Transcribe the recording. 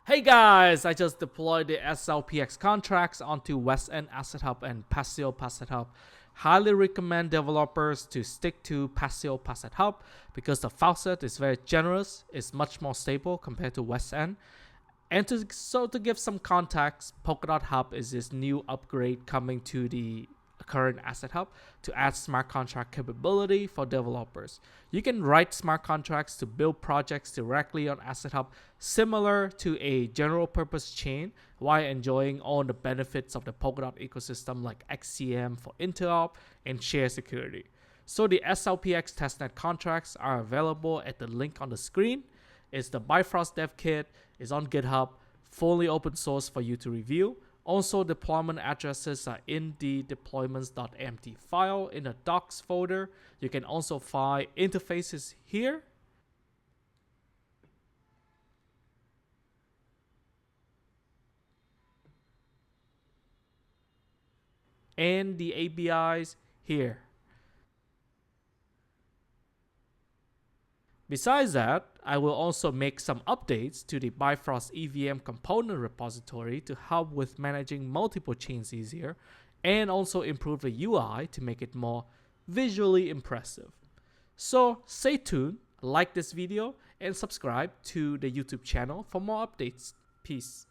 Hey guys, I just deployed the SLPX contracts onto West End Asset Hub and Paseo Passet Hub. Highly recommend developers to stick to Paseo Passet Hub because the file set is very generous, it's much more stable compared to West End. And to give some context, Polkadot Hub is this new upgrade coming to the current Asset Hub to add smart contract capability for developers. You can write smart contracts to build projects directly on Asset Hub, similar to a general purpose chain, while enjoying all the benefits of the Polkadot ecosystem like XCM for interop and share security. So the SLPX testnet contracts are available at the link on the screen. It's the Bifrost dev kit, it's on GitHub, fully open source for you to review. Also, deployment addresses are in the deployments.md file in the docs folder. You can also find interfaces here. And the APIs here. Besides that, I will also make some updates to the Bifrost EVM component repository to help with managing multiple chains easier, and also improve the UI to make it more visually impressive. So stay tuned, like this video, and subscribe to the YouTube channel for more updates. Peace.